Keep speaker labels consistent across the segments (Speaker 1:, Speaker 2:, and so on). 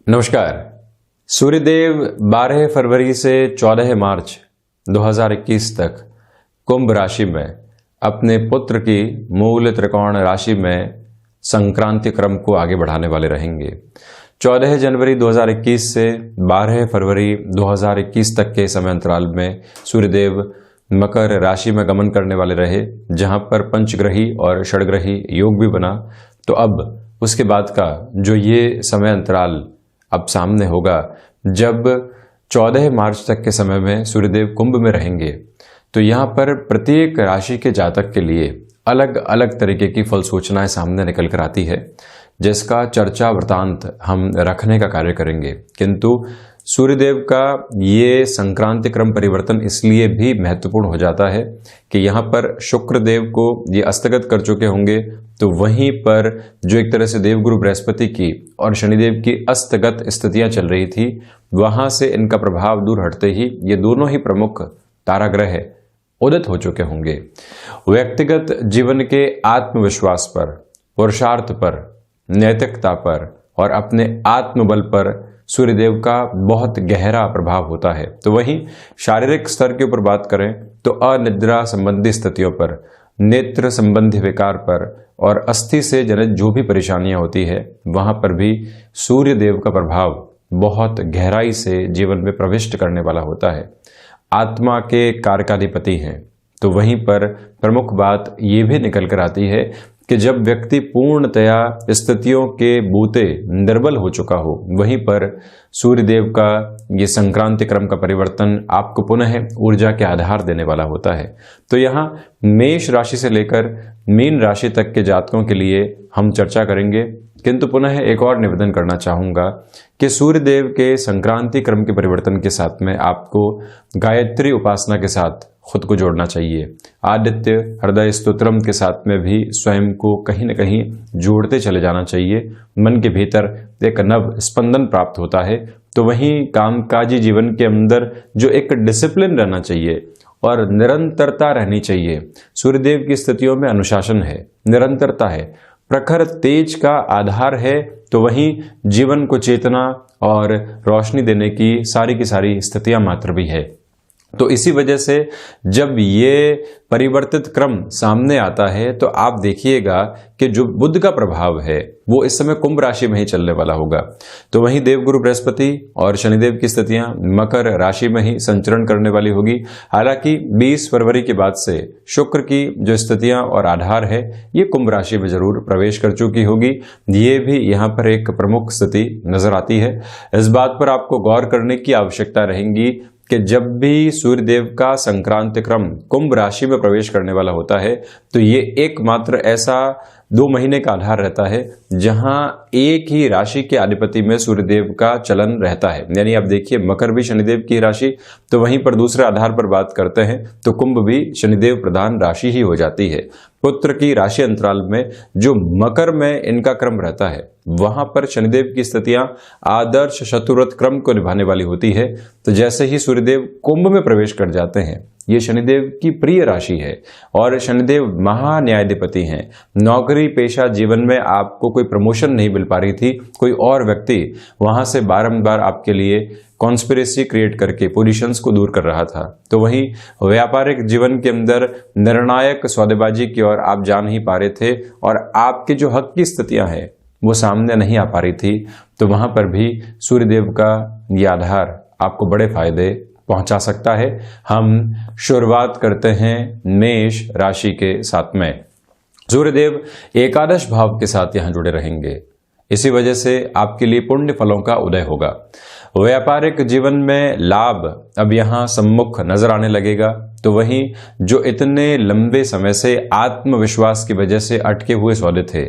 Speaker 1: नमस्कार। सूर्यदेव 12 फरवरी से 14 मार्च 2021 तक कुंभ राशि में अपने पुत्र की मूल त्रिकोण राशि में संक्रांति क्रम को आगे बढ़ाने वाले रहेंगे। 14 जनवरी 2021 से 12 फरवरी 2021 तक के समय अंतराल में सूर्यदेव मकर राशि में गमन करने वाले रहे, जहां पर पंचग्रही और षडग्रही योग भी बना। तो अब उसके बाद का जो ये समय अंतराल अब सामने होगा, जब 14 मार्च तक के समय में सूर्यदेव कुंभ में रहेंगे, तो यहाँ पर प्रत्येक राशि के जातक के लिए अलग अलग तरीके की फल सूचनाएं सामने निकल कर आती है, जिसका चर्चा वृतांत हम रखने का कार्य करेंगे। किंतु सूर्यदेव का ये संक्रांति क्रम परिवर्तन इसलिए भी महत्वपूर्ण हो जाता है कि यहाँ पर शुक्रदेव को ये अस्तगत कर चुके होंगे, तो वहीं पर जो एक तरह से देवगुरु बृहस्पति की और शनिदेव की अस्तगत स्थितियां चल रही थी, वहां से इनका प्रभाव दूर हटते ही ये दोनों ही प्रमुख ताराग्रह उदित हो चुके होंगे। व्यक्तिगत जीवन के आत्मविश्वास पर, पुरुषार्थ पर, नैतिकता पर और अपने आत्मबल पर सूर्यदेव का बहुत गहरा प्रभाव होता है। तो वहीं शारीरिक स्तर के ऊपर बात करें तो अनिद्रा संबंधी स्थितियों पर, नेत्र संबंधी विकार पर और अस्थि से जनित जो भी परेशानियां होती है, वहां पर भी सूर्यदेव का प्रभाव बहुत गहराई से जीवन में प्रविष्ट करने वाला होता है। आत्मा के कारकाधिपति हैं, तो वहीं पर प्रमुख बात ये भी निकल कर आती है कि जब व्यक्ति पूर्णतया स्थितियों के बूते निर्बल हो चुका हो, वहीं पर सूर्यदेव का ये संक्रांति क्रम का परिवर्तन आपको पुनः ऊर्जा के आधार देने वाला होता है। तो यहाँ मेष राशि से लेकर मीन राशि तक के जातकों के लिए हम चर्चा करेंगे। किंतु पुनः एक और निवेदन करना चाहूंगा कि सूर्यदेव के संक्रांति क्रम के परिवर्तन के साथ में आपको गायत्री उपासना के साथ खुद को जोड़ना चाहिए। आदित्य हृदय स्तोत्रम के साथ में भी स्वयं को कहीं न कहीं जोड़ते चले जाना चाहिए। मन के भीतर एक नव स्पंदन प्राप्त होता है। तो वहीं कामकाजी जीवन के अंदर जो एक डिसिप्लिन रहना चाहिए और निरंतरता रहनी चाहिए। सूर्यदेव की स्थितियों में अनुशासन है, निरंतरता है, प्रखर तेज का आधार है, तो वहीं जीवन को चेतना और रोशनी देने की सारी स्थितियां मात्र भी है। तो इसी वजह से जब ये परिवर्तित क्रम सामने आता है, तो आप देखिएगा कि जो बुध का प्रभाव है वो इस समय कुंभ राशि में ही चलने वाला होगा। तो वहीं देवगुरु बृहस्पति और शनिदेव की स्थितियां मकर राशि में ही संचरण करने वाली होगी। हालांकि 20 फरवरी के बाद से शुक्र की जो स्थितियां और आधार है, ये कुंभ राशि में जरूर प्रवेश कर चुकी होगी। ये भी यहाँ पर एक प्रमुख स्थिति नजर आती है। इस बात पर आपको गौर करने की आवश्यकता रहेगी कि जब भी सूर्यदेव का संक्रांति क्रम कुंभ राशि में प्रवेश करने वाला होता है, तो ये एकमात्र ऐसा 2 महीने का आधार रहता है जहां एक ही राशि के अधिपति में सूर्यदेव का चलन रहता है। यानी आप देखिए, मकर भी शनिदेव की राशि, तो वहीं पर दूसरे आधार पर बात करते हैं तो कुंभ भी शनिदेव प्रधान राशि ही हो जाती है। पुत्र की राशि अंतराल में जो मकर में इनका क्रम रहता है, वहां पर शनिदेव की स्थितियां आदर्श शत्रुव्रत क्रम को निभाने वाली होती है। तो जैसे ही सूर्यदेव कुंभ में प्रवेश कर जाते हैं, ये शनिदेव की प्रिय राशि है और शनिदेव महान्यायाधिपति हैं। नौकरी पेशा जीवन में आपको कोई प्रमोशन नहीं मिल पा रही थी, कोई और व्यक्ति वहां से बारंबार आपके लिए कॉन्स्पिरेसी क्रिएट करके पोजीशंस को दूर कर रहा था। तो वहीं व्यापारिक जीवन के अंदर निर्णायक सौदेबाजी की ओर आप जा नहीं पा रहे थे और आपके जो हक की स्थितियां हैं वो सामने नहीं आ पा रही थी, तो वहां पर भी सूर्यदेव का यह आधार आपको बड़े फायदे पहुंचा सकता है। हम शुरुआत करते हैं मेष राशि के साथ में। सूर्यदेव एकादश भाव के साथ यहां जुड़े रहेंगे, इसी वजह से आपके लिए पुण्य फलों का उदय होगा। व्यापारिक जीवन में लाभ अब यहां सम्मुख नजर आने लगेगा। तो वहीं जो इतने लंबे समय से आत्मविश्वास की वजह से अटके हुए सौदे थे,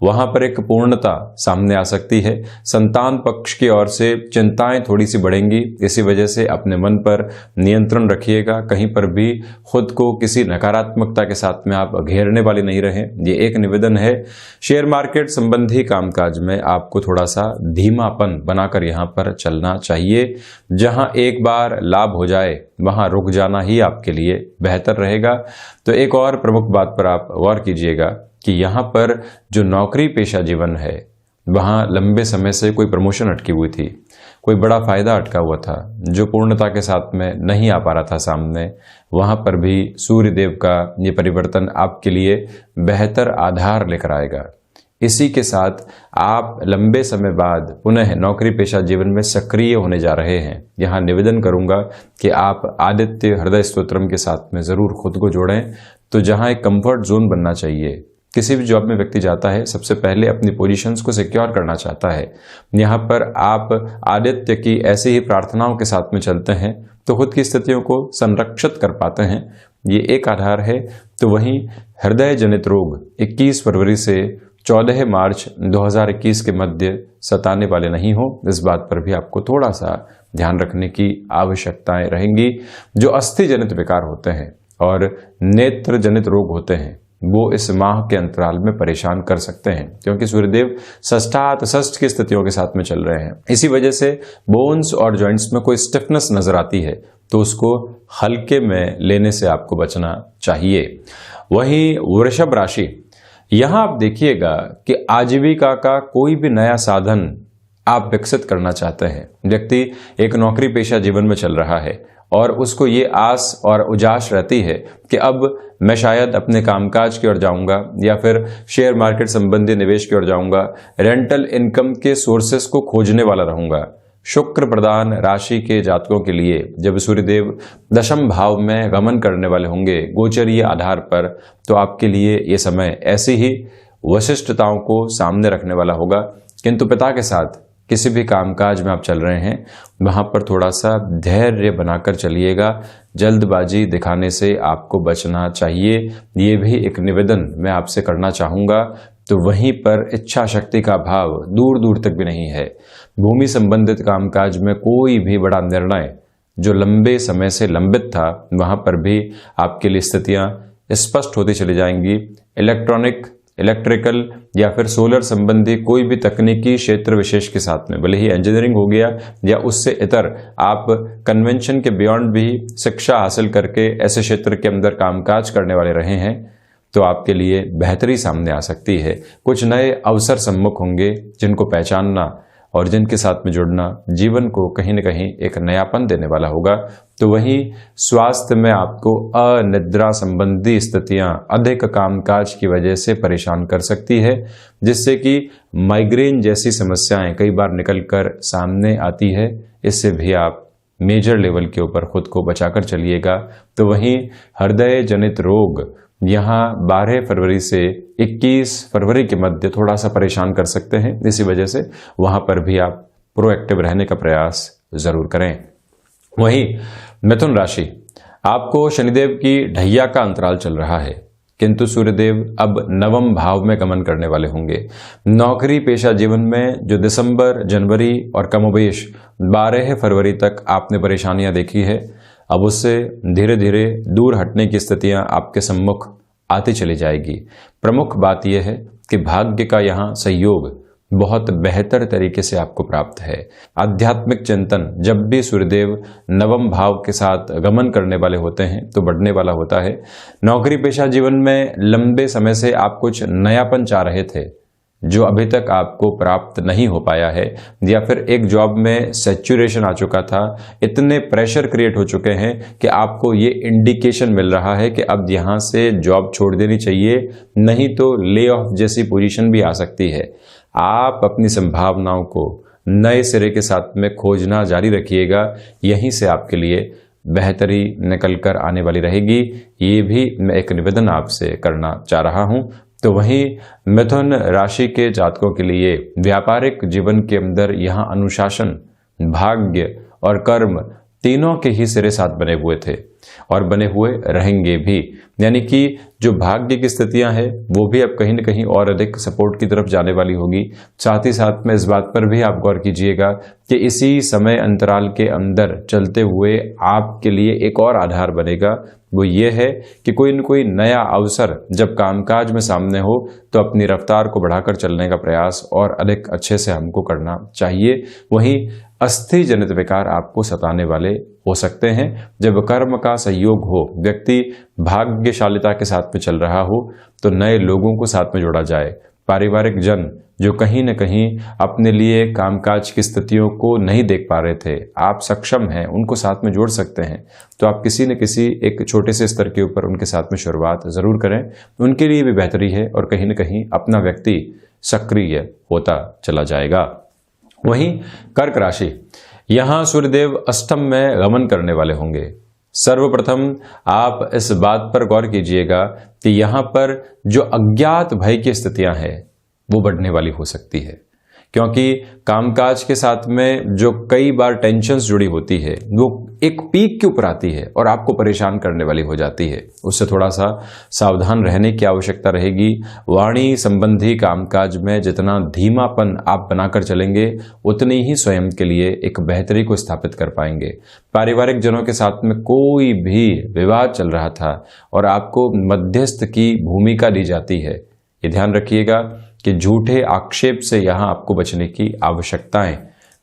Speaker 1: वहां पर एक पूर्णता सामने आ सकती है। संतान पक्ष की ओर से चिंताएं थोड़ी सी बढ़ेंगी, इसी वजह से अपने मन पर नियंत्रण रखिएगा। कहीं पर भी खुद को किसी नकारात्मकता के साथ में आप घेरने वाले नहीं रहें, ये एक निवेदन है। शेयर मार्केट संबंधी कामकाज में आपको थोड़ा सा धीमापन बनाकर यहाँ पर चलना चाहिए। जहां एक बार लाभ हो जाए वहां रुक जाना ही आपके लिए बेहतर रहेगा। तो एक और प्रमुख बात पर आप गौर कीजिएगा कि यहाँ पर जो नौकरी पेशा जीवन है वहाँ लंबे समय से कोई प्रमोशन अटकी हुई थी, कोई बड़ा फायदा अटका हुआ था जो पूर्णता के साथ में नहीं आ पा रहा था सामने, वहाँ पर भी सूर्य देव का ये परिवर्तन आपके लिए बेहतर आधार लेकर आएगा। इसी के साथ आप लंबे समय बाद पुनः नौकरी पेशा जीवन में सक्रिय होने जा रहे हैं। यहाँ निवेदन करूंगा कि आप आदित्य हृदय स्तोत्रम के साथ में जरूर खुद को जोड़ें। तो जहाँ एक कंफर्ट जोन बनना चाहिए, किसी भी जॉब में व्यक्ति जाता है सबसे पहले अपनी पोजीशंस को सिक्योर करना चाहता है। यहाँ पर आप आदित्य की ऐसी ही प्रार्थनाओं के साथ में चलते हैं तो खुद की स्थितियों को संरक्षित कर पाते हैं, ये एक आधार है। तो वहीं हृदय जनित रोग 21 फरवरी से 14 मार्च 2021 के मध्य सताने वाले नहीं हो, इस बात पर भी आपको थोड़ा सा ध्यान रखने की आवश्यकताएं रहेंगी। जो अस्थि जनित विकार होते हैं और नेत्र जनित रोग होते हैं वो इस माह के अंतराल में परेशान कर सकते हैं, क्योंकि सूर्यदेव षष्ठात षष्ठ की स्थितियों के साथ में चल रहे हैं। इसी वजह से बोन्स और जॉइंट्स में कोई स्टिफनेस नजर आती है तो उसको हल्के में लेने से आपको बचना चाहिए। वहीं वृषभ राशि, यहां आप देखिएगा कि आजीविका का कोई भी नया साधन आप विकसित करना चाहते हैं। व्यक्ति एक नौकरी पेशा जीवन में चल रहा है और उसको ये आस और उजाश रहती है कि अब मैं शायद अपने कामकाज की ओर जाऊंगा या फिर शेयर मार्केट संबंधी निवेश की ओर जाऊंगा, रेंटल इनकम के सोर्सेस को खोजने वाला रहूंगा। शुक्र प्रधान राशि के जातकों के लिए जब सूर्यदेव दशम भाव में गमन करने वाले होंगे गोचरीय आधार पर, तो आपके लिए ये समय ऐसी ही वशिष्ठताओं को सामने रखने वाला होगा। किंतु पिता के साथ किसी भी कामकाज में आप चल रहे हैं वहां पर थोड़ा सा धैर्य बनाकर चलिएगा, जल्दबाजी दिखाने से आपको बचना चाहिए। ये भी एक निवेदन मैं आपसे करना चाहूंगा। तो वहीं पर इच्छा शक्ति का भाव दूर दूर तक भी नहीं है। भूमि संबंधित कामकाज में कोई भी बड़ा निर्णय जो लंबे समय से लंबित था वहां पर भी आपके लिए स्थितियां स्पष्ट होती चली जाएंगी। इलेक्ट्रिकल या फिर सोलर संबंधी कोई भी तकनीकी क्षेत्र विशेष के साथ में, भले ही इंजीनियरिंग हो गया या उससे इतर, आप कन्वेंशन के बियॉन्ड भी शिक्षा हासिल करके ऐसे क्षेत्र के अंदर कामकाज करने वाले रहे हैं तो आपके लिए बेहतरी सामने आ सकती है। कुछ नए अवसर सम्मुख होंगे जिनको पहचानना और जिनके साथ में जुड़ना जीवन को कहीं न कहीं एक नयापन देने वाला होगा। तो वहीं स्वास्थ्य में आपको अनिद्रा संबंधी स्थितियां अधिक कामकाज की वजह से परेशान कर सकती है, जिससे कि माइग्रेन जैसी समस्याएं कई बार निकलकर सामने आती है। इससे भी आप मेजर लेवल के ऊपर खुद को बचाकर चलिएगा। तो वहीं हृदय जनित रोग यहाँ 12 फरवरी से 21 फरवरी के मध्य थोड़ा सा परेशान कर सकते हैं। इसी वजह से वहां पर भी आप प्रोएक्टिव रहने का प्रयास जरूर करें। वहीं मिथुन राशि, आपको शनिदेव की ढैया का अंतराल चल रहा है, किंतु सूर्यदेव अब नवम भाव में गमन करने वाले होंगे। नौकरी पेशा जीवन में जो दिसंबर, जनवरी और कमोबेश 12 फरवरी तक आपने परेशानियां देखी है, अब उससे धीरे धीरे दूर हटने की स्थितियां आपके सम्मुख आती चली जाएगी। प्रमुख बात यह है कि भाग्य का यहाँ सहयोग बहुत बेहतर तरीके से आपको प्राप्त है। आध्यात्मिक चिंतन जब भी सूर्यदेव नवम भाव के साथ गमन करने वाले होते हैं तो बढ़ने वाला होता है। नौकरी पेशा जीवन में लंबे समय से आप कुछ नयापन चाह रहे थे जो अभी तक आपको प्राप्त नहीं हो पाया है, या फिर एक जॉब में सैचुरेशन आ चुका था, इतने प्रेशर क्रिएट हो चुके हैं कि आपको ये इंडिकेशन मिल रहा है कि अब यहाँ से जॉब छोड़ देनी चाहिए, नहीं तो ले ऑफ जैसी पोजीशन भी आ सकती है। आप अपनी संभावनाओं को नए सिरे के साथ में खोजना जारी रखिएगा, यहीं से आपके लिए बेहतरी निकल कर आने वाली रहेगी। ये भी मैं एक निवेदन आपसे करना चाह रहा हूं। तो वहीं मिथुन राशि के जातकों के लिए व्यापारिक जीवन के अंदर यहाँ अनुशासन, भाग्य और कर्म तीनों के ही सिरे साथ बने हुए थे और बने हुए रहेंगे भी। यानी कि जो भाग्य की स्थितियां हैं वो भी अब कहीं न कहीं और अधिक सपोर्ट की तरफ जाने वाली होगी। साथ ही साथ में इस बात पर भी आप गौर कीजिएगा कि इसी समय अंतराल के अंदर चलते हुए आपके लिए एक और आधार बनेगा। वो ये है कि कोई न कोई नया अवसर जब कामकाज में सामने हो तो अपनी रफ्तार को बढ़ाकर चलने का प्रयास और अधिक अच्छे से हमको करना चाहिए। वहीं अस्थि जनित विकार आपको सताने वाले हो सकते हैं। जब कर्म का सहयोग हो, व्यक्ति भाग्यशालिता के साथ में चल रहा हो, तो नए लोगों को साथ में जोड़ा जाए, पारिवारिक जन जो कहीं न कहीं अपने लिए कामकाज की स्थितियों को नहीं देख पा रहे थे, आप सक्षम हैं, उनको साथ में जोड़ सकते हैं। तो आप किसी न किसी एक छोटे से स्तर के ऊपर उनके साथ में शुरुआत जरूर करें, उनके लिए भी बेहतरी है और कहीं न कहीं अपना व्यक्ति सक्रिय होता चला जाएगा। वहीं कर्क राशि, यहां सूर्यदेव अष्टम में गमन करने वाले होंगे। सर्वप्रथम आप इस बात पर गौर कीजिएगा कि यहां पर जो अज्ञात भय की स्थितियां हैं वो बढ़ने वाली हो सकती है, क्योंकि कामकाज के साथ में जो कई बार टेंशन्स जुड़ी होती है वो एक पीक के ऊपर आती है और आपको परेशान करने वाली हो जाती है। उससे थोड़ा सा सावधान रहने की आवश्यकता रहेगी। वाणी संबंधी कामकाज में जितना धीमापन आप बनाकर चलेंगे उतनी ही स्वयं के लिए एक बेहतरी को स्थापित कर पाएंगे। पारिवारिक जनों के साथ में कोई भी विवाद चल रहा था और आपको मध्यस्थ की भूमिका दी जाती है, ये ध्यान रखिएगा कि झूठे आक्षेप से यहां आपको बचने की आवश्यकताएं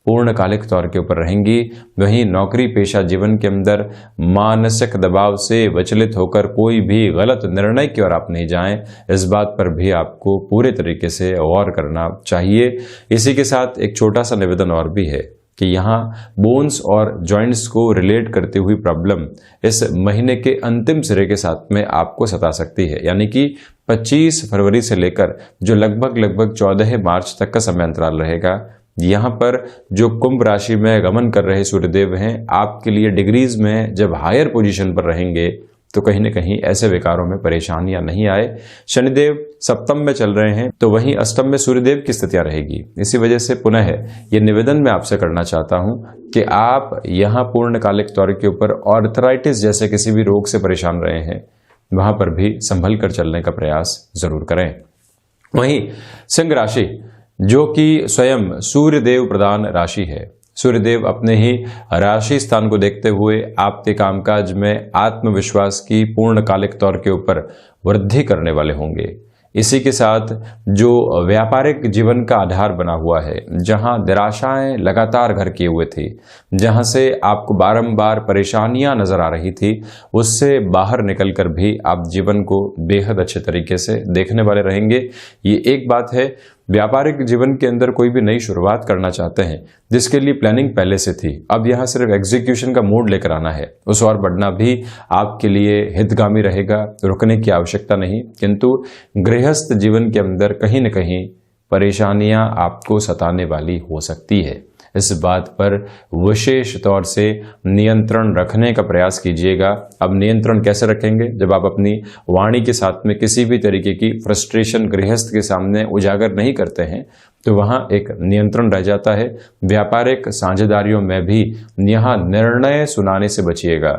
Speaker 1: पूर्णकालिक तौर के ऊपर रहेंगी। वहीं नौकरी पेशा जीवन के अंदर मानसिक दबाव से विचलित होकर कोई भी गलत निर्णय की ओर आप नहीं जाएं, इस बात पर भी आपको पूरे तरीके से गौर करना चाहिए। इसी के साथ एक छोटा सा निवेदन और भी है कि यहाँ बोन्स और जॉइंट्स को रिलेट करती हुई प्रॉब्लम इस महीने के अंतिम सिरे के साथ में आपको सता सकती है, यानी कि 25 फरवरी से लेकर जो लगभग 14 मार्च तक का समय अंतराल रहेगा। यहाँ पर जो कुंभ राशि में गमन कर रहे सूर्यदेव हैं, आपके लिए डिग्रीज में जब हायर पोजीशन पर रहेंगे तो कहीं न कहीं ऐसे विकारों में परेशानियां नहीं आए। शनिदेव सप्तम में चल रहे हैं, तो वहीं अष्टम में सूर्यदेव की स्थितियां रहेगी। इसी वजह से पुनः ये निवेदन मैं आपसे करना चाहता हूं कि आप यहाँ पूर्णकालिक तौर के ऊपर आर्थराइटिस जैसे किसी भी रोग से परेशान रहे हैं, वहां पर भी संभल कर चलने का प्रयास जरूर करें। वहीं सिंह राशि, जो कि स्वयं सूर्यदेव प्रधान राशि है, सूर्यदेव अपने ही राशि स्थान को देखते हुए आपके कामकाज में आत्मविश्वास की पूर्णकालिक तौर के ऊपर वृद्धि करने वाले होंगे। इसी के साथ जो व्यापारिक जीवन का आधार बना हुआ है, जहां निराशाएं लगातार घर किए हुए थी, जहां से आपको बारंबार परेशानियां नजर आ रही थी, उससे बाहर निकलकर भी आप जीवन को बेहद अच्छे तरीके से देखने वाले रहेंगे। ये एक बात है। व्यापारिक जीवन के अंदर कोई भी नई शुरुआत करना चाहते हैं जिसके लिए प्लानिंग पहले से थी, अब यहाँ सिर्फ एग्जीक्यूशन का मोड लेकर आना है, उस और बढ़ना भी आपके लिए हितगामी रहेगा, रुकने की आवश्यकता नहीं। किंतु गृहस्थ जीवन के अंदर कहीं न कहीं परेशानियां आपको सताने वाली हो सकती है। इस बात पर विशेष तौर से नियंत्रण रखने का प्रयास कीजिएगा। अब नियंत्रण कैसे रखेंगे? जब आप अपनी वाणी के साथ में किसी भी तरीके की फ्रस्ट्रेशन गृहस्थ के सामने उजागर नहीं करते हैं तो वहां एक नियंत्रण रह जाता है। व्यापारिक साझेदारियों में भी यहाँ निर्णय सुनाने से बचिएगा।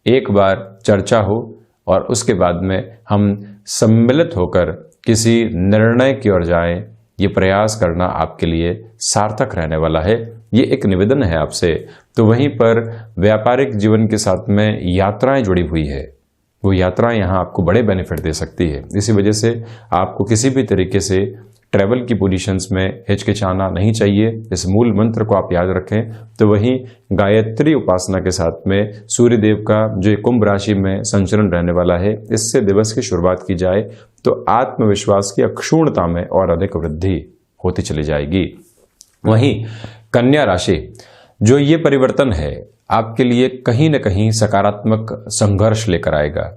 Speaker 1: एक बार चर्चा हो और उसके बाद में हम सम्मिलित होकर किसी निर्णय की ओर जाएं, ये प्रयास करना आपके लिए सार्थक रहने वाला है। ये एक निवेदन है आपसे। तो वहीं पर व्यापारिक जीवन के साथ में यात्राएं जुड़ी हुई है, वो यात्राएं यहाँ आपको बड़े बेनिफिट दे सकती है। इसी वजह से आपको किसी भी तरीके से ट्रैवल की पोजीशंस में हिचकिचाना नहीं चाहिए। इस मूल मंत्र को आप याद रखें। तो वहीं गायत्री उपासना के साथ में सूर्यदेव का जो कुंभ राशि में संचरण रहने वाला है, इससे दिवस की शुरुआत की जाए तो आत्मविश्वास की अक्षुण्णता में और अधिक वृद्धि होती चली जाएगी। वहीं कन्या राशि, जो ये परिवर्तन है आपके लिए कहीं न कहीं सकारात्मक संघर्ष लेकर आएगा।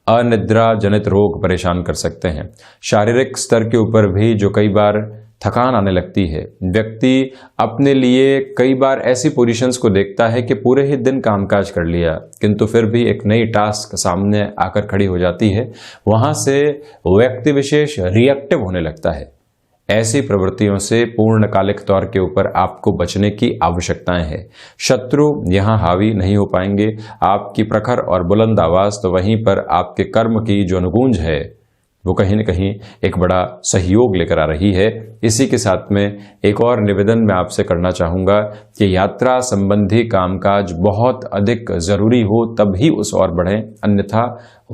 Speaker 1: अनिद्रा जनित रोग परेशान कर सकते हैं। शारीरिक स्तर के ऊपर भी जो कई बार थकान आने लगती है, व्यक्ति अपने लिए कई बार ऐसी पोजीशंस को देखता है कि पूरे ही दिन कामकाज कर लिया किंतु फिर भी एक नई टास्क सामने आकर खड़ी हो जाती है, वहां से व्यक्ति विशेष रिएक्टिव होने लगता है। ऐसी प्रवृत्तियों से पूर्णकालिक तौर के ऊपर आपको बचने की आवश्यकताएं हैं। शत्रु यहां हावी नहीं हो पाएंगे। आपकी प्रखर और बुलंद आवाज तो वहीं पर आपके कर्म की जो अनुगूंज है वो कहीं न कहीं एक बड़ा सहयोग लेकर आ रही है। इसी के साथ में एक और निवेदन मैं आपसे करना चाहूँगा कि यात्रा संबंधी कामकाज बहुत अधिक ज़रूरी हो तब ही उस ओर बढ़ें, अन्यथा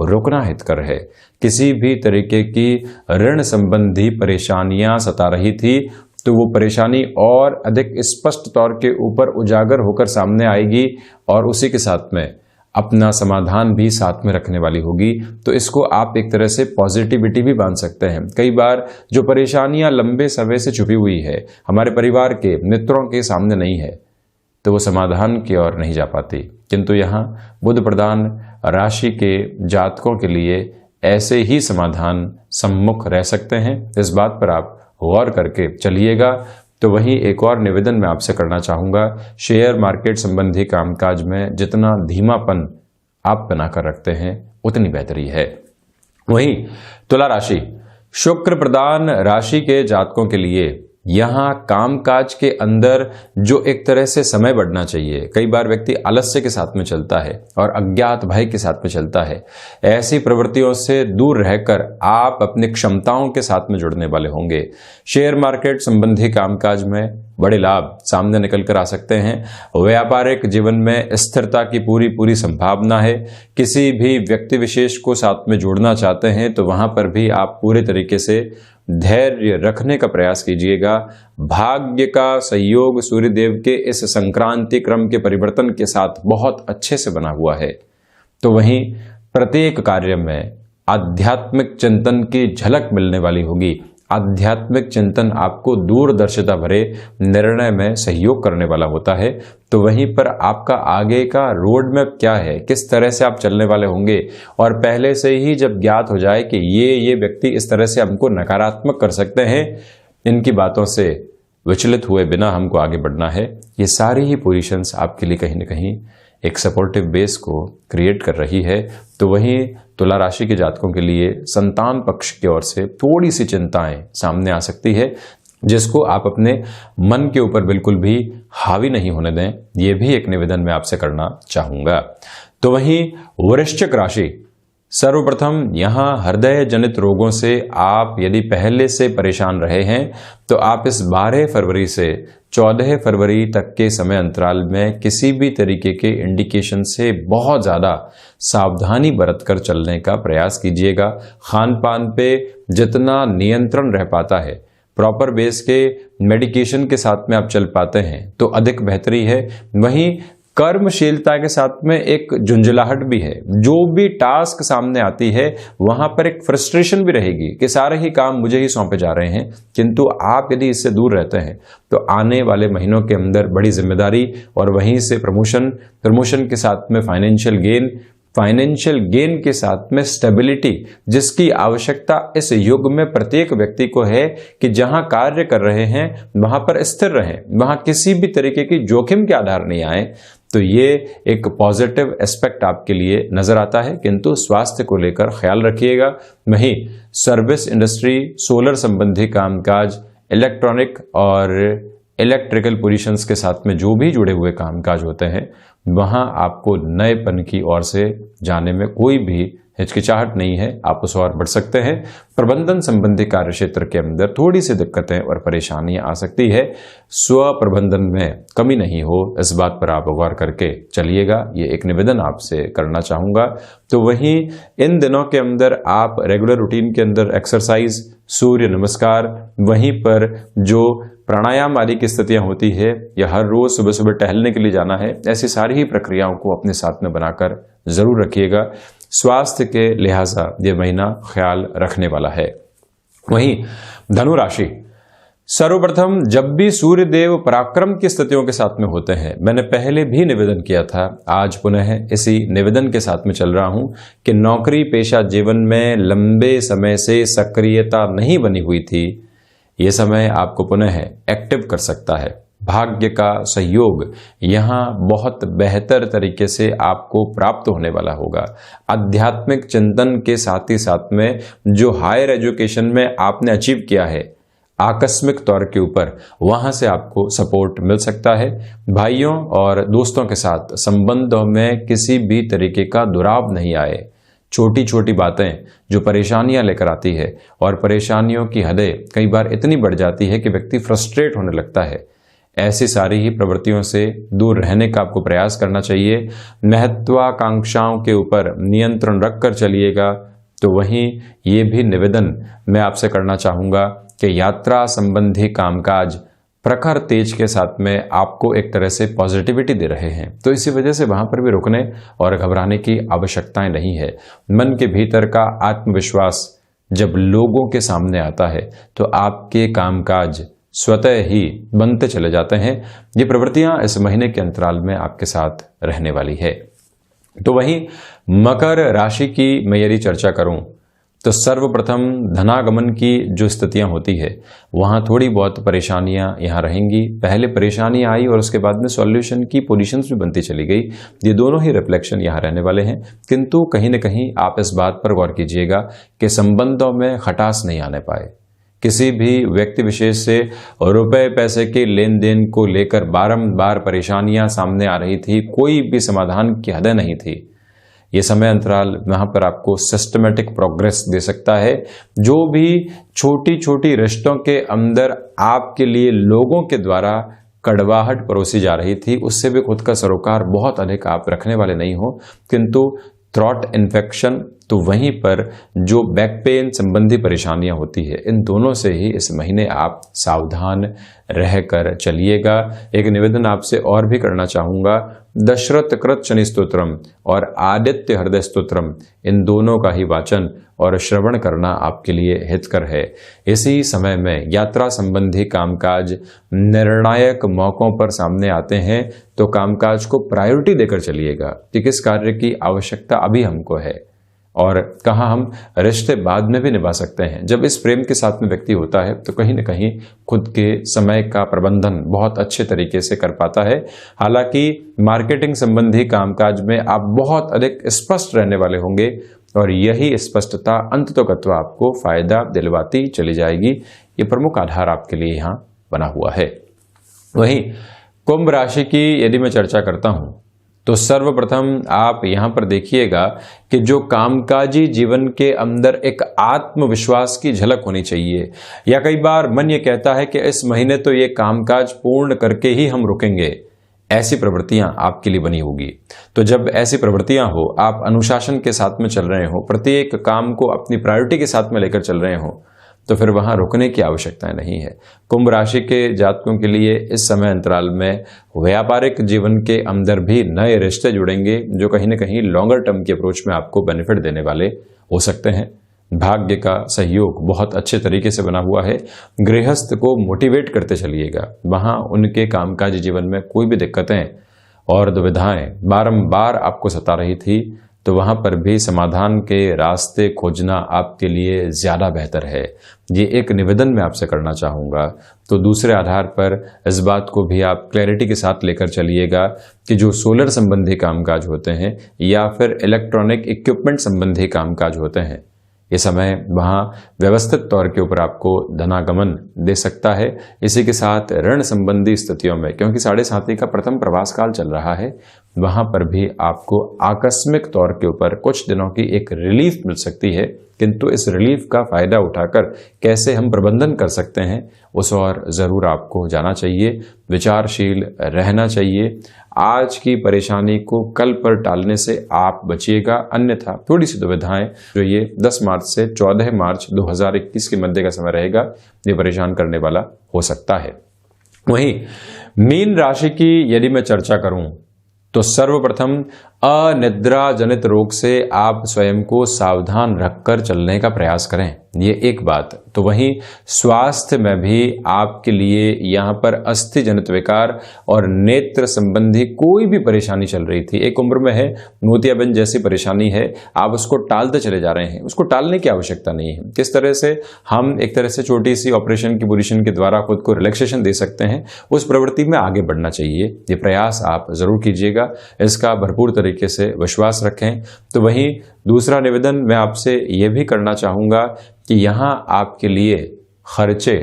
Speaker 1: रुकना हितकर है। किसी भी तरीके की ऋण संबंधी परेशानियां सता रही थी तो वो परेशानी और अधिक स्पष्ट तौर के ऊपर उजागर होकर सामने आएगी और उसी के साथ में अपना समाधान भी साथ में रखने वाली होगी। तो इसको आप एक तरह से पॉजिटिविटी भी मान सकते हैं। कई बार जो परेशानियां लंबे समय से छुपी हुई है, हमारे परिवार के मित्रों के सामने नहीं है, तो वो समाधान की ओर नहीं जा पाती, किंतु यहाँ बुध प्रधान राशि के जातकों के लिए ऐसे ही समाधान सम्मुख रह सकते हैं। इस बात पर आप गौर करके चलिएगा। तो वहीं एक और निवेदन मैं आपसे करना चाहूँगा, शेयर मार्केट संबंधी कामकाज में जितना धीमापन आप बनाकर रखते हैं उतनी बेहतरी है। वहीं तुला राशि, शुक्र प्रधान राशि के जातकों के लिए यहाँ कामकाज के अंदर जो एक तरह से समय बढ़ना चाहिए, कई बार व्यक्ति आलस्य के साथ में चलता है और अज्ञात भय के साथ में चलता है। ऐसी प्रवृत्तियों से दूर रहकर आप अपनी क्षमताओं के साथ में जुड़ने वाले होंगे। शेयर मार्केट संबंधी कामकाज में बड़े लाभ सामने निकल कर आ सकते हैं। व्यापारिक जीवन में स्थिरता की पूरी संभावना है। किसी भी व्यक्ति विशेष को साथ में जोड़ना चाहते हैं तो वहां पर भी आप पूरे तरीके से धैर्य रखने का प्रयास कीजिएगा। भाग्य का सहयोग सूर्यदेव के इस संक्रांति क्रम के परिवर्तन के साथ बहुत अच्छे से बना हुआ है। तो वहीं प्रत्येक कार्य में आध्यात्मिक चिंतन की झलक मिलने वाली होगी। आध्यात्मिक चिंतन आपको दूरदर्शिता भरे निर्णय में सहयोग करने वाला होता है। तो वहीं पर आपका आगे का रोड मैप क्या है, किस तरह से आप चलने वाले होंगे, और पहले से ही जब ज्ञात हो जाए कि ये व्यक्ति इस तरह से हमको नकारात्मक कर सकते हैं, इनकी बातों से विचलित हुए बिना हमको आगे बढ़ना है। ये सारी ही पोजीशंस आपके लिए कहीं ना कहीं एक सपोर्टिव बेस को क्रिएट कर रही है। तो वहीं तुला राशि के जातकों के लिए संतान पक्ष की ओर से थोड़ी सी चिंताएं सामने आ सकती है, जिसको आप अपने मन के ऊपर बिल्कुल भी हावी नहीं होने दें। ये भी एक निवेदन मैं आपसे करना चाहूंगा। तो वहीं वृश्चिक राशि, सर्वप्रथम यहाँ हृदय जनित रोगों से आप यदि पहले से परेशान रहे हैं तो आप इस 12 फरवरी से 14 फरवरी तक के समय अंतराल में किसी भी तरीके के इंडिकेशन से बहुत ज़्यादा सावधानी बरत कर चलने का प्रयास कीजिएगा। खान पान पे जितना नियंत्रण रह पाता है, प्रॉपर बेस के मेडिकेशन के साथ में आप चल पाते हैं तो अधिक बेहतरी है। वहीं कर्मशीलता के साथ में एक झुंझलाहट भी है। जो भी टास्क सामने आती है वहां पर एक फ्रस्ट्रेशन भी रहेगी कि सारे ही काम मुझे ही सौंपे जा रहे हैं, किंतु आप यदि इससे दूर रहते हैं तो आने वाले महीनों के अंदर बड़ी जिम्मेदारी और वहीं से प्रमोशन के साथ में फाइनेंशियल गेन के साथ में स्टेबिलिटी, जिसकी आवश्यकता इस युग में प्रत्येक व्यक्ति को है कि जहां कार्य कर रहे हैं वहां पर स्थिर रहें, वहां किसी भी तरीके की जोखिम के आधार नहीं आए। तो ये एक पॉजिटिव एस्पेक्ट आपके लिए नजर आता है, किंतु स्वास्थ्य को लेकर ख्याल रखिएगा। वहीं सर्विस इंडस्ट्री, सोलर संबंधी कामकाज, इलेक्ट्रॉनिक और इलेक्ट्रिकल पोजीशंस के साथ में जो भी जुड़े हुए कामकाज होते हैं, वहां आपको नएपन की ओर से जाने में कोई भी हिचकिचाहट नहीं है, आप उस ओर बढ़ सकते हैं। प्रबंधन संबंधी कार्य क्षेत्र के अंदर थोड़ी सी दिक्कतें और परेशानियां आ सकती है। स्व प्रबंधन में कमी नहीं हो, इस बात पर आप गौर करके चलिएगा। ये एक निवेदन आपसे करना चाहूंगा। तो वहीं इन दिनों के अंदर आप रेगुलर रूटीन के अंदर एक्सरसाइज, सूर्य नमस्कार, वहीं पर जो प्राणायाम आदि की स्थितियां होती है या हर रोज सुबह सुबह टहलने के लिए जाना है, ऐसी सारी ही प्रक्रियाओं को अपने साथ में बनाकर जरूर रखिएगा। स्वास्थ्य के लिहाजा यह महीना ख्याल रखने वाला है। वहीं धनु राशि, सर्वप्रथम जब भी सूर्य देव पराक्रम की स्थितियों के साथ में होते हैं, मैंने पहले भी निवेदन किया था, आज पुनः इसी निवेदन के साथ में चल रहा हूं कि नौकरी पेशा जीवन में लंबे समय से सक्रियता नहीं बनी हुई थी, ये समय आपको पुनः एक्टिव कर सकता है। भाग्य का सहयोग यहाँ बहुत बेहतर तरीके से आपको प्राप्त होने वाला होगा। आध्यात्मिक चिंतन के साथ ही साथ में जो हायर एजुकेशन में आपने अचीव किया है आकस्मिक तौर के ऊपर, वहां से आपको सपोर्ट मिल सकता है। भाइयों और दोस्तों के साथ संबंधों में किसी भी तरीके का दुराव नहीं आए। छोटी छोटी बातें जो परेशानियां लेकर आती है, और परेशानियों की हदें कई बार इतनी बढ़ जाती है कि व्यक्ति फ्रस्ट्रेट होने लगता है, ऐसी सारी ही प्रवृत्तियों से दूर रहने का आपको प्रयास करना चाहिए। महत्वाकांक्षाओं के ऊपर नियंत्रण रखकर चलिएगा। तो वहीं ये भी निवेदन मैं आपसे करना चाहूँगा कि यात्रा संबंधी कामकाज प्रखर तेज के साथ में आपको एक तरह से पॉजिटिविटी दे रहे हैं। तो इसी वजह से वहां पर भी रुकने और घबराने की आवश्यकताएं नहीं है। मन के भीतर का आत्मविश्वास जब लोगों के सामने आता है तो आपके कामकाज स्वतः ही बनते चले जाते हैं। ये प्रवृत्तियां इस महीने के अंतराल में आपके साथ रहने वाली है। तो वहीं मकर राशि की मैं यदि चर्चा करूं तो सर्वप्रथम धनागमन की जो स्थितियां होती है वहां थोड़ी बहुत परेशानियां यहां रहेंगी। पहले परेशानियां आई और उसके बाद में सॉल्यूशन की पोजीशंस भी बनती चली गई। ये दोनों ही रिफ्लेक्शन यहां रहने वाले हैं। किंतु कहीं न कहीं आप इस बात पर गौर कीजिएगा कि संबंधों में खटास नहीं आने पाए। किसी भी व्यक्ति विशेष से रुपए पैसे के लेन देन को लेकर बारंबार परेशानियां सामने आ रही थी, कोई भी समाधान की हद नहीं थी। ये समय अंतराल वहां पर आपको सिस्टमेटिक प्रोग्रेस दे सकता है। जो भी छोटी छोटी रिश्तों के अंदर आपके लिए लोगों के द्वारा कड़वाहट परोसी जा रही थी, उससे भी खुद का सरोकार बहुत अधिक आप रखने वाले नहीं हो। किंतु थ्रॉट इन्फेक्शन तो वहीं पर जो बैक पेन संबंधी परेशानियां होती है, इन दोनों से ही इस महीने आप सावधान रहकर चलिएगा। एक निवेदन आपसे और भी करना चाहूंगा, दशरथ कृत शनि स्तोत्रम और आदित्य हृदय स्तोत्रम, इन दोनों का ही वाचन और श्रवण करना आपके लिए हितकर है। इसी समय में यात्रा संबंधी कामकाज निर्णायक मौकों पर सामने आते हैं, तो कामकाज को प्रायोरिटी देकर चलिएगा कि किस कार्य की आवश्यकता अभी हमको है और कहाँ हम रिश्ते बाद में भी निभा सकते हैं। जब इस प्रेम के साथ में व्यक्ति होता है तो कहीं न कहीं खुद के समय का प्रबंधन बहुत अच्छे तरीके से कर पाता है। हालांकि मार्केटिंग संबंधी कामकाज में आप बहुत अधिक स्पष्ट रहने वाले होंगे और यही स्पष्टता अंततोगत्वा आपको फायदा दिलवाती चली जाएगी। ये प्रमुख आधार आपके लिए यहाँ बना हुआ है। वहीं कुंभ राशि की यदि मैं चर्चा करता हूं तो सर्वप्रथम आप यहां पर देखिएगा कि जो कामकाजी जीवन के अंदर एक आत्मविश्वास की झलक होनी चाहिए, या कई बार मन ये कहता है कि इस महीने तो ये कामकाज पूर्ण करके ही हम रुकेंगे, ऐसी प्रवृत्तियां आपके लिए बनी होगी। तो जब ऐसी प्रवृत्तियां हो, आप अनुशासन के साथ में चल रहे हो, प्रत्येक काम को अपनी प्रायोरिटी के साथ में लेकर चल रहे हो, तो फिर वहां रुकने की आवश्यकता नहीं है। कुंभ राशि के जातकों के लिए इस समय अंतराल में व्यापारिक जीवन के अंदर भी नए रिश्ते जुड़ेंगे, जो कहीं ना कहीं लॉन्गर टर्म की अप्रोच में आपको बेनिफिट देने वाले हो सकते हैं। भाग्य का सहयोग बहुत अच्छे तरीके से बना हुआ है। गृहस्थ को मोटिवेट करते चलिएगा। वहां उनके कामकाजी जीवन में कोई भी दिक्कतें और दुविधाएं बारंबार आपको सता रही थी, तो वहां पर भी समाधान के रास्ते खोजना आपके लिए ज्यादा बेहतर है। ये एक निवेदन मैं आपसे करना चाहूंगा। तो दूसरे आधार पर इस बात को भी आप क्लैरिटी के साथ लेकर चलिएगा कि जो सोलर संबंधी कामकाज होते हैं या फिर इलेक्ट्रॉनिक इक्विपमेंट संबंधी कामकाज होते हैं, ये समय वहां व्यवस्थित तौर के ऊपर आपको धनागमन दे सकता है। इसी के साथ ऋण संबंधी स्थितियों में, क्योंकि 7.5 का प्रथम प्रवास काल चल रहा है, वहां पर भी आपको आकस्मिक तौर के ऊपर कुछ दिनों की एक रिलीफ मिल सकती है। किंतु इस रिलीफ का फायदा उठाकर कैसे हम प्रबंधन कर सकते हैं, उस और जरूर आपको जाना चाहिए, विचारशील रहना चाहिए। आज की परेशानी को कल पर टालने से आप बचिएगा, अन्यथा थोड़ी सी दुविधाएं जो ये 10 मार्च से 14 मार्च 2021 के मध्य का समय रहेगा, ये परेशान करने वाला हो सकता है। वहीं मीन राशि की यदि मैं चर्चा करूं तो सर्वप्रथम अनिद्रा जनित रोग से आप स्वयं को सावधान रखकर चलने का प्रयास करें, ये एक बात। तो वहीं स्वास्थ्य में भी आपके लिए यहाँ पर अस्थि जनित विकार और नेत्र संबंधी कोई भी परेशानी चल रही थी, एक उम्र में है, मोतियाबिंद जैसी परेशानी है, आप उसको टालते चले जा रहे हैं। उसको टालने की आवश्यकता नहीं है। किस तरह से हम एक तरह से छोटी सी ऑपरेशन की पोजीशन के द्वारा खुद को रिलैक्सेशन दे सकते हैं, उस प्रवृत्ति में आगे बढ़ना चाहिए। ये प्रयास आप जरूर कीजिएगा, इसका भरपूर तरीके से विश्वास रखें। तो वहीं दूसरा निवेदन मैं आपसे यह भी करना चाहूंगा कि यहां आपके लिए खर्चे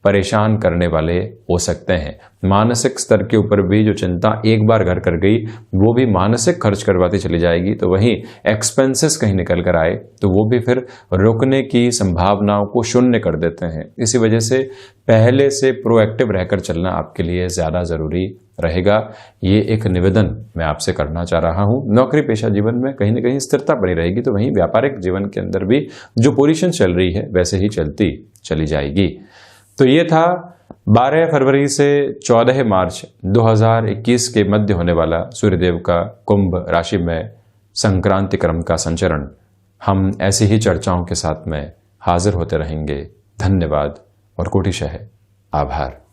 Speaker 1: परेशान करने वाले हो सकते हैं। मानसिक स्तर के ऊपर भी जो चिंता एक बार घर कर गई, वो भी मानसिक खर्च करवाती चली जाएगी। तो वहीं एक्सपेंसेस कहीं निकल कर आए तो वो भी फिर रुकने की संभावनाओं को शून्य कर देते हैं। इसी वजह से पहले से प्रोएक्टिव रहकर चलना आपके लिए ज्यादा जरूरी रहेगा। ये एक निवेदन मैं आपसे करना चाह रहा हूं। नौकरी पेशा जीवन में कहीं ना कहीं स्थिरता बनी रहेगी, तो वहीं व्यापारिक जीवन के अंदर भी जो पोजीशन चल रही है वैसे ही चलती चली जाएगी। तो ये था 12 फरवरी से 14 मार्च 2021 के मध्य होने वाला सूर्यदेव का कुंभ राशि में संक्रांति क्रम का संचरण हम ऐसी ही चर्चाओं के साथ में हाजिर होते रहेंगे। धन्यवाद और कोटिशः आभार।